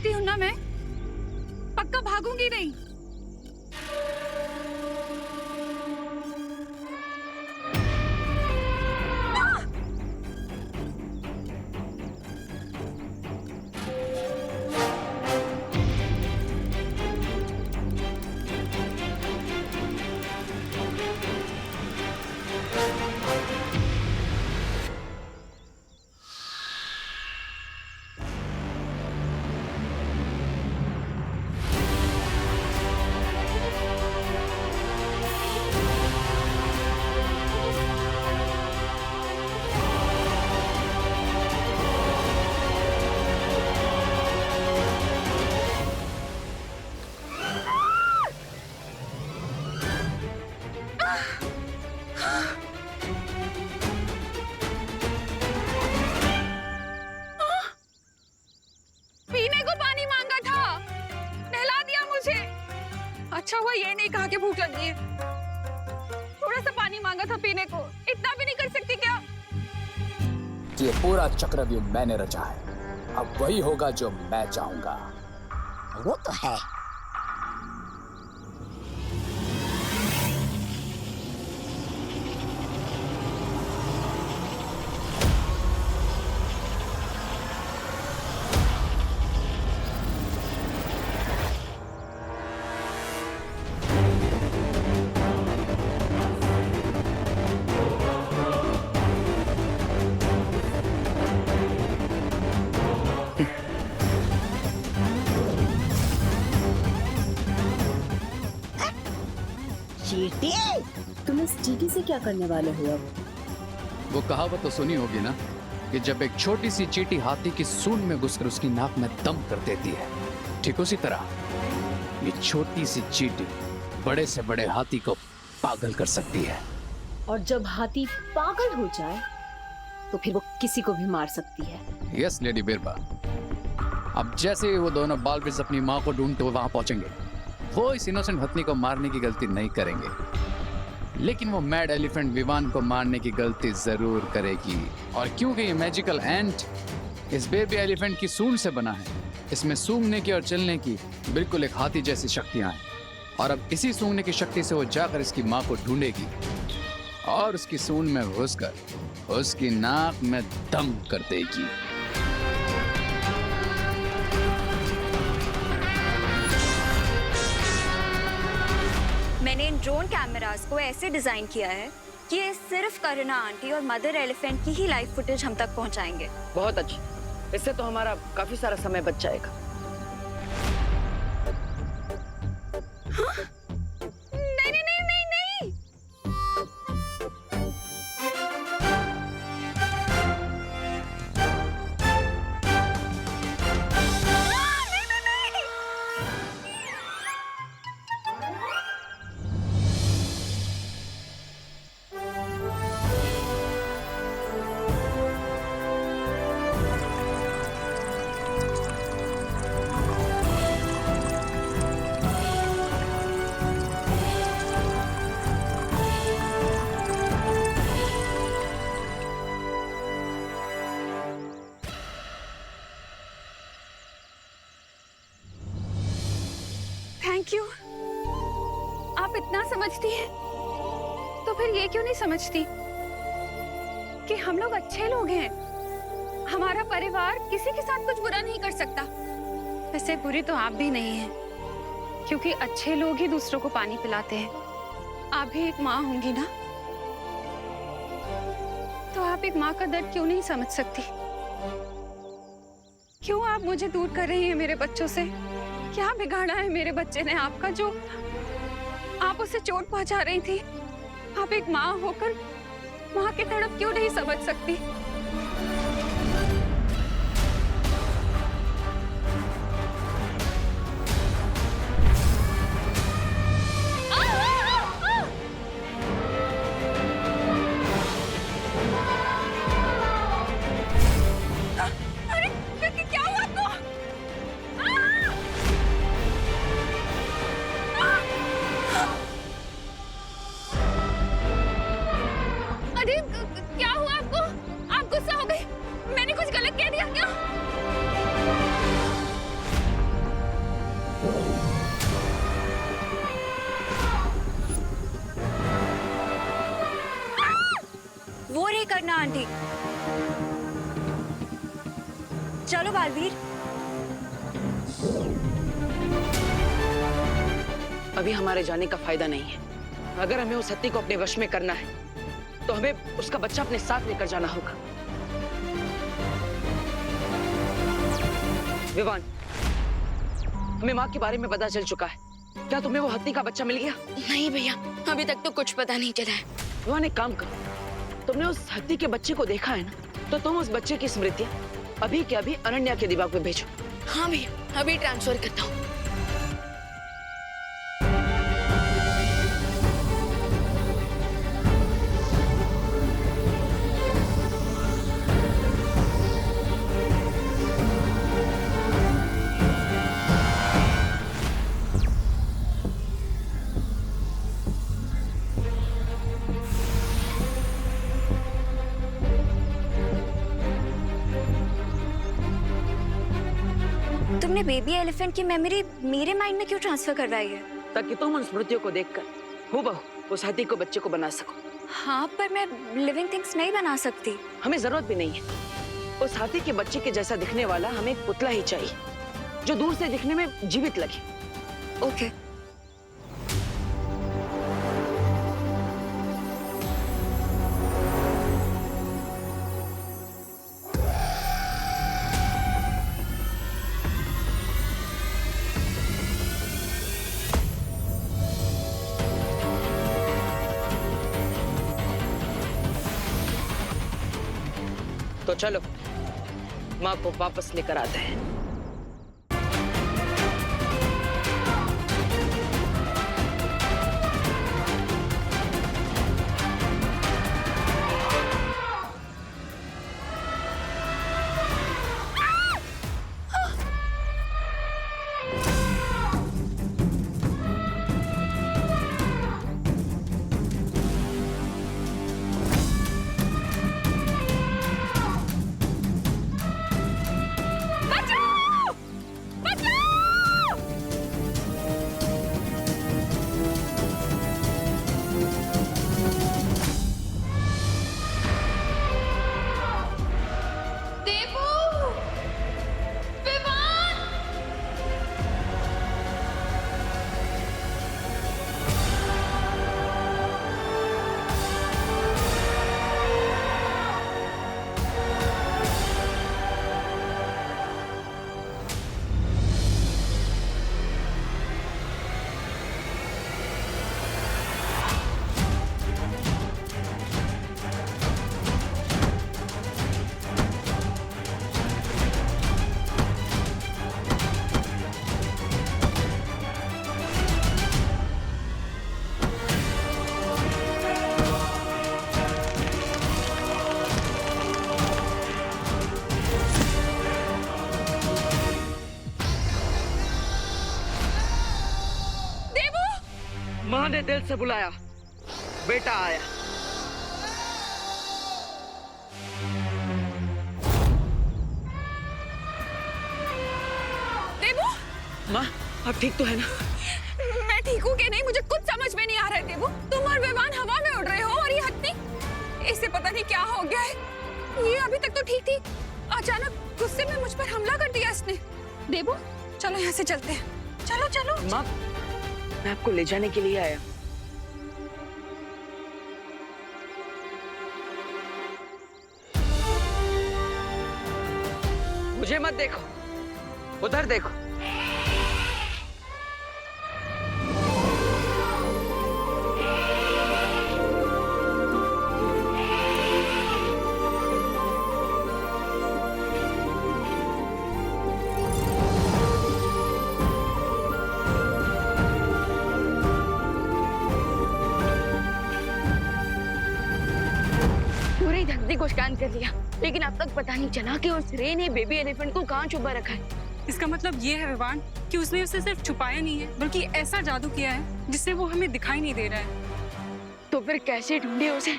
सकती हूँ ना मैं, पक्का भागूंगी नहीं। पीने को पानी मांगा था, नहला दिया मुझे। अच्छा हुआ ये नहीं कहा कि भूख लगी है। थोड़ा सा पानी मांगा था पीने को, इतना भी नहीं कर सकती क्या? ये पूरा चक्रव्यूह मैंने रचा है, अब वही होगा जो मैं चाहूंगा। वो तो है। चींटी, तुम इस चींटी से क्या करने वाले हो अब? वो कहावत तो सुनी होगी ना कि जब एक छोटी सी चींटी हाथी की सूंड में घुसकर उसकी नाक में दम कर देती है, ठीक उसी तरह ये छोटी सी चींटी बड़े से बड़े हाथी को पागल कर सकती है। और जब हाथी पागल हो जाए तो फिर वो किसी को भी मार सकती है। यस लेडी बिरबा। अब जैसे ही वो दोनों बालविज अपनी माँ को ढूंढते हुए वहां पहुंचेंगे, वो इस इनोसेंट हथनी को मारने की गलती नहीं करेंगे, लेकिन वो मैड एलिफेंट विवान को मारने की गलती जरूर करेगी। और क्योंकि ये मैजिकल एंट इस बेबी एलिफेंट की सूंड से बना है, इसमें सूंघने की और चलने की बिल्कुल एक हाथी जैसी शक्तियां हैं। और अब इसी सूंघने की शक्ति से वो जाकर इसकी माँ को ढूंढेगी और उसकी सूंड में घुसकर उसकी नाक में दम कर देगी। मैंने इन ड्रोन कैमरास को ऐसे डिजाइन किया है कि ये सिर्फ करुणा आंटी और मदर एलिफेंट की ही लाइव फुटेज हम तक पहुंचाएंगे। बहुत अच्छी, इससे तो हमारा काफी सारा समय बच जाएगा। हाँ? नहीं नहीं नहीं नहीं नहीं। नहीं नहीं नहीं। Thank you. आप इतना समझती हैं, तो फिर ये क्यों नहीं समझती कि हम लोग अच्छे लोग हैं। हमारा परिवार किसी के साथ कुछ बुरा नहीं कर सकता। वैसे बुरी तो आप भी नहीं हैं, क्योंकि अच्छे लोग ही दूसरों को पानी पिलाते हैं। आप भी एक माँ होंगी ना, तो आप एक माँ का दर्द क्यों नहीं समझ सकती? क्यों आप मुझे दूर कर रही हैं मेरे बच्चों से? क्या बिगाड़ा है मेरे बच्चे ने आपका जो आप उसे चोट पहुंचा रही थी? आप एक माँ होकर माँ की तड़प क्यों नहीं समझ सकती? अरे क्या हुआ आपको? अरे क्या हुआ आपको? आप थी। चलो बालवीर। अभी हमारे जाने का फायदा नहीं है। अगर हमें उस हत्ती को अपने वश में करना है तो हमें उसका बच्चा अपने साथ लेकर जाना होगा। विवान, हमें माँ के बारे में पता चल चुका है। क्या तुम्हें वो हत्ती का बच्चा मिल गया? नहीं भैया, अभी तक तो कुछ पता नहीं चला है। विवान, एक काम करो, तुमने उस हत्ती के बच्चे को देखा है ना, तो तुम उस बच्चे की स्मृतियां अभी के अभी अनन्या के दिमाग में भेजो। हाँ भैया, अभी ट्रांसफर करता हूँ। तुमने बेबी एलिफेंट की मेमोरी मेरे माइंड में क्यों ट्रांसफर करवाई है? ताकि तुम उन स्मृतियों को देखकर हूबहू उस हत्ती को बच्चे को बना सको। हाँ, पर मैं लिविंग थिंग्स नहीं बना सकती। हमें जरूरत भी नहीं है। उस हाथी के बच्चे के जैसा दिखने वाला हमें एक पुतला ही चाहिए जो दूर से दिखने में जीवित लगे। ओके। तो चलो माँ को वापस लेकर आते हैं। माँ ने दिल से बुलाया, बेटा आया। देवू, माँ आप ठीक तो है ना? मैं ठीक हूँ कि नहीं मुझे कुछ समझ में नहीं आ रहा है। देवू, तुम और विवान हवा में उड़ रहे हो और ये हत्ती, इससे पता नहीं क्या हो गया है। ये अभी तक तो ठीक थी, अचानक गुस्से में मुझ पर हमला कर दिया इसने। देवू, चलो यहाँ से चलते हैं। चलो चलो। माँ मैं आपको ले जाने के लिए आया। मुझे मत देखो, उधर देखो। पूरी धरती को स्कैन कर लिया, लेकिन अब तक पता नहीं चला कि उस रे ने बेबी एलिफेंट को कहाँ छुपा रखा है। इसका मतलब ये है विवान कि उसने उसे सिर्फ छुपाया नहीं है, बल्कि ऐसा जादू किया है जिससे वो हमें दिखाई नहीं दे रहा है। तो फिर कैसे ढूंढे उसे?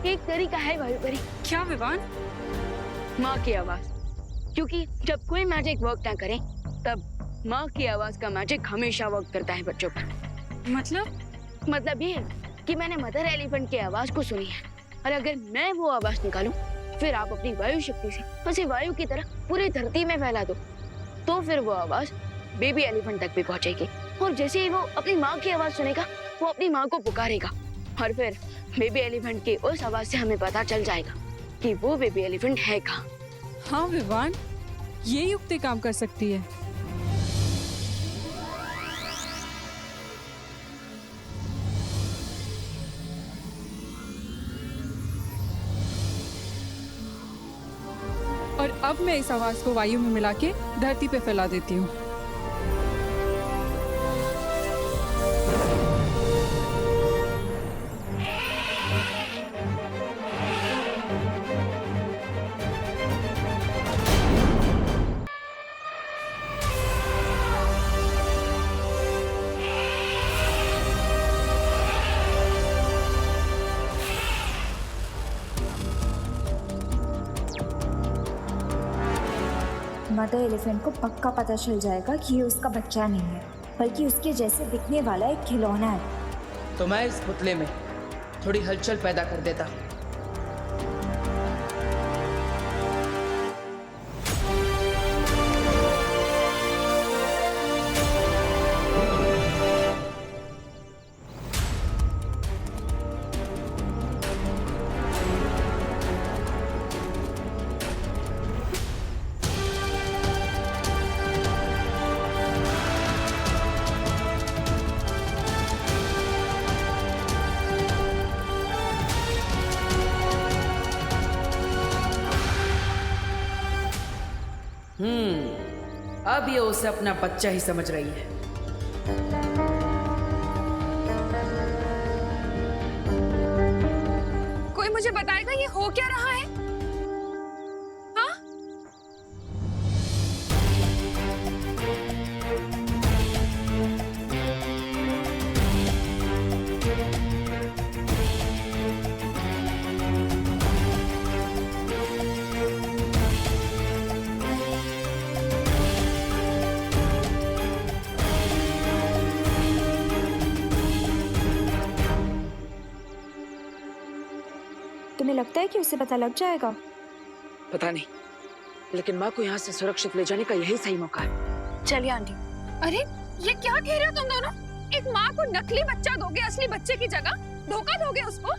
एक तरीका है भाई। क्या विवान? माँ की आवाज, क्योंकि जब कोई मैजिक वर्क ना करे तब माँ की आवाज का मैजिक हमेशा वर्क करता है बच्चों पर। मतलब ये कि मैंने मदर एलिफेंट की आवाज को सुनी है, और अगर मैं वो आवाज निकालूं, फिर आप अपनी वायु शक्ति से उसे वायु की तरह पूरी धरती में फैला दो, तो फिर वो आवाज बेबी एलिफेंट तक भी पहुंचेगी। और जैसे ही वो अपनी माँ की आवाज सुनेगा, वो अपनी माँ को पुकारेगा, और फिर बेबी एलिफेंट की उस आवाज से हमें पता चल जाएगा कि वो बेबी एलिफेंट है कहाँ। हाँ विवान, ये युक्ति काम कर सकती है। और अब मैं इस आवाज को वायु में मिला के धरती पे फैला देती हूँ। मदर एलिफेंट को पक्का पता चल जाएगा कि ये उसका बच्चा नहीं है, बल्कि उसके जैसे दिखने वाला एक खिलौना है। तो मैं इस पुतले में थोड़ी हलचल पैदा कर देता। अब ये उसे अपना बच्चा ही समझ रही है। कोई मुझे बताएगा ये हो क्या रहा है? हाँ? तुम्हें लगता है कि उसे पता लग जाएगा? पता नहीं, लेकिन माँ को यहाँ से सुरक्षित ले जाने का यही सही मौका है। चलिए आंटी। अरे ये क्या कह रहे हो तुम दोनों? एक माँ को नकली बच्चा दोगे असली बच्चे की जगह? धोखा दोगे उसको?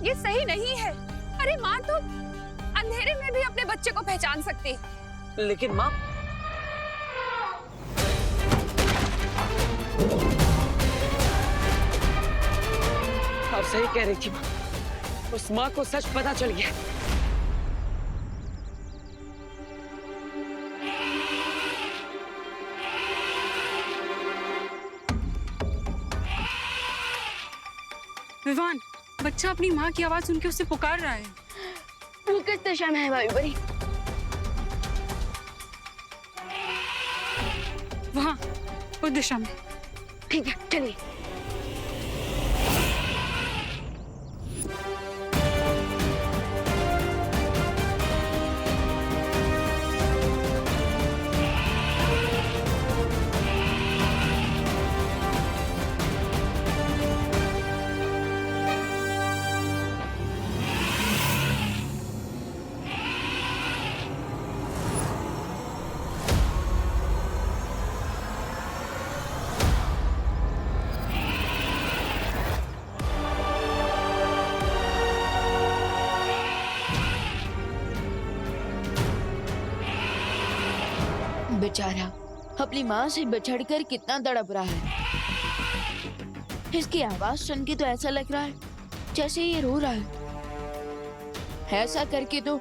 ये सही नहीं है। अरे माँ तो अंधेरे में भी अपने बच्चे को पहचान सकती है। लेकिन माँ, आप सही कह रही थी माँ, उस माँ को सच पता चल गया। विवान, बच्चा अपनी माँ की आवाज सुन के उसे पुकार रहा है। वो किस दिशा में है वायु परी? वहाँ, उस दिशा में। ठीक है, चलिए। बेचारा अपनी माँ से बिछड़कर कितना तड़प रहा है। इसकी आवाज सुन के तो ऐसा लग रहा है जैसे ये रो रहा है। ऐसा करके तो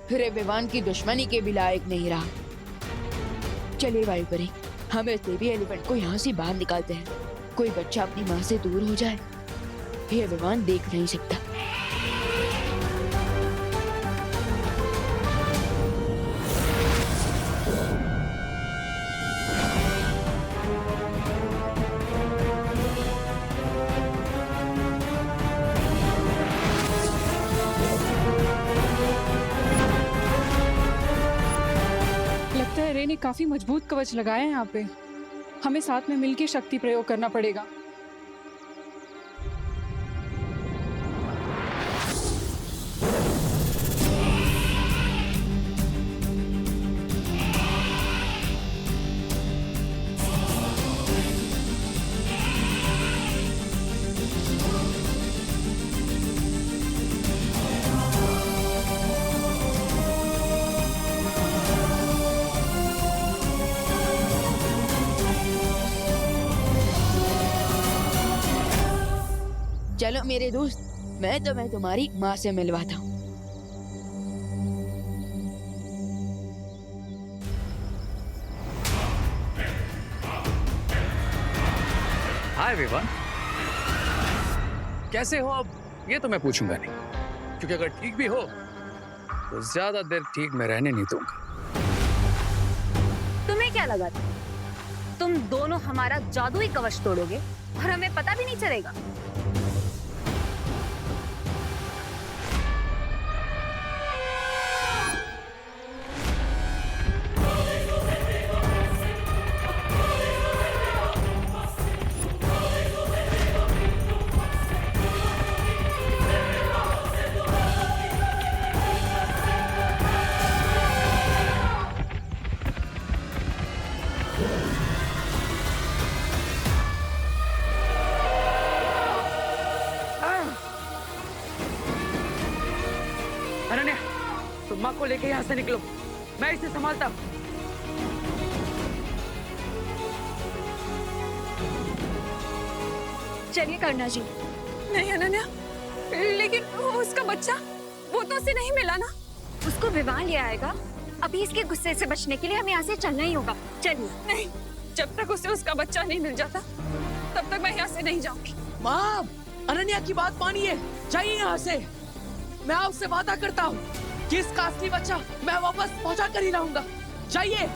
फिर विवान की दुश्मनी के भी लायक नहीं रहा। चलिए वायु परी, हम इस बेबी एलिफेंट को यहाँ से बाहर निकालते हैं। कोई बच्चा अपनी माँ से दूर हो जाए, ये विवान देख नहीं सकता। ने काफी मजबूत कवच लगाया है यहाँ पे। हमें साथ में मिलकर शक्ति प्रयोग करना पड़ेगा। चलो मेरे दोस्त, मैं तुम्हें तुम्हारी माँ से मिलवाता हूँ। हाय विवान, कैसे हो? अब ये तो मैं पूछूंगा नहीं, क्योंकि अगर ठीक भी हो तो ज्यादा देर ठीक में रहने नहीं दूंगा। तुम्हें क्या लगा था तुम दोनों हमारा जादुई कवच तोड़ोगे और हमें पता भी नहीं चलेगा? अनन्या, तुम माँ को लेके यहाँ से निकलो, मैं इसे संभालता हूँ। चलिए करना जी। नहीं अनन्या, लेकिन उसका बच्चा, वो तो उसे नहीं मिला ना। उसको विवाह ले आएगा। अभी इसके गुस्से से बचने के लिए हमें यहाँ से चलना ही होगा। चलिए। नहीं, जब तक उसे उसका बच्चा नहीं मिल जाता तब तक मैं यहाँ से नहीं जाऊंगी। माँ, अनन्या की बात मानिए, जाइए यहाँ से। मैं आपसे वादा करता हूँ कि इसका असली बच्चा मैं वापस पहुँचा कर ही रहूंगा। जाइए।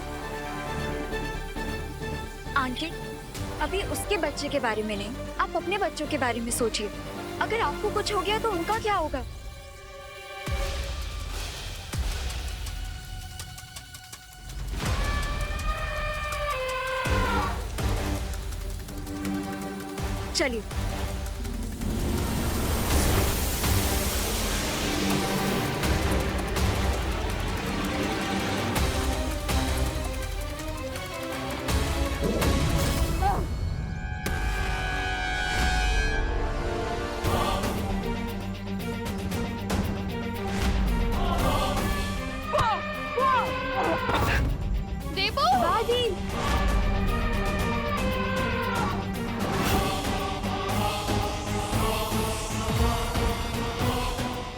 आंटी, अभी उसके बच्चे के बारे में नहीं, आप अपने बच्चों के बारे में सोचिए। अगर आपको कुछ हो गया तो उनका क्या होगा? चलिए। देवो, दादी।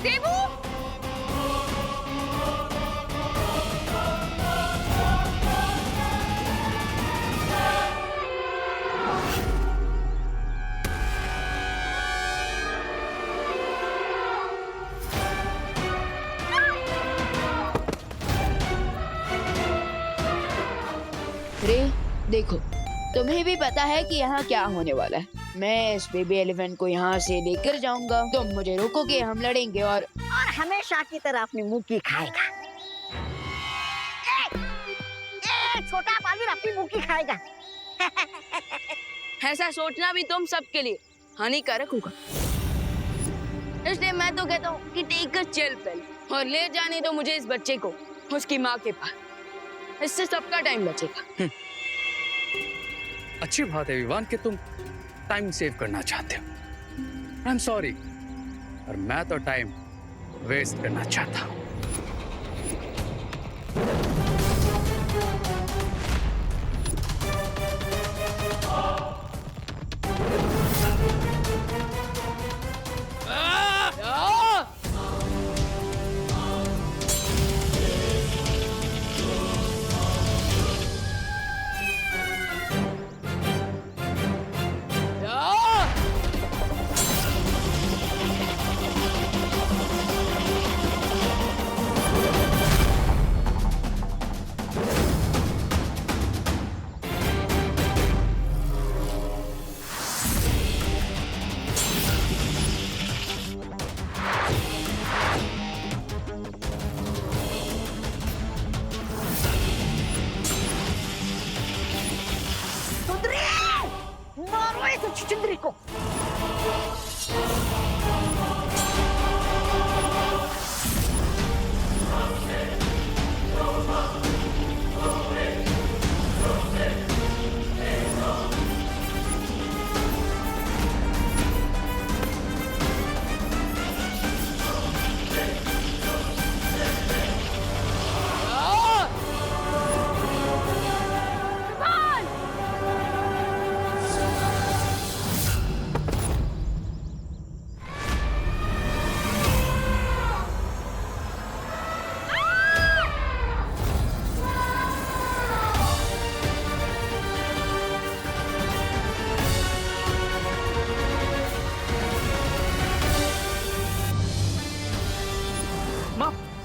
देवो। रे, देखो, तुम्हें भी पता है कि यहाँ क्या होने वाला है। मैं इस बेबी एलिफेंट को यहाँ से लेकर जाऊंगा, तुम मुझे रोकोगे, हम लड़ेंगे और हमेशा की तरह अपनी मुंह की खाएगा। छोटा बालवीर अपनी मुंह की खाएगा। ऐसा सोचना भी तुम सबके लिए हानिकारक होगा। इसलिए मैं तो कहता हूँ कि टेक कर चल पहले और ले जाने दो मुझे इस बच्चे को उसकी माँ के पास। इससे सबका टाइम बचेगा। अच्छी बात है विवान कि तुम टाइम सेव करना चाहते हो। आई एम सॉरी, और मैं तो टाइम वेस्ट करना चाहता हूँ। चिंदरी को।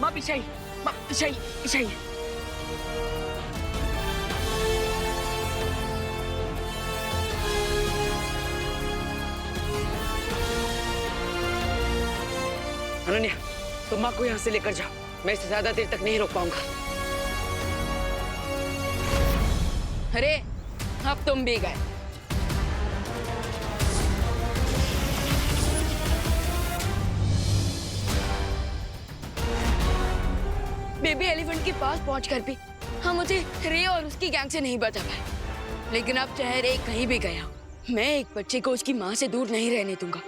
माँ पीछे आई, माँ पीछे आई, पीछे आई। अनन्या, तुम माँ को यहाँ से लेकर जाओ, मैं इसे ज्यादा देर तक नहीं रोक पाऊंगा। अरे अब तुम भी गए। बेबी एलिफेंट के पास पहुंचकर भी हम मुझे रे और उसकी गैंग से नहीं बचा पाए, लेकिन अब चाहे रे कहीं भी गया, मैं एक बच्चे को उसकी माँ से दूर नहीं रहने दूंगा।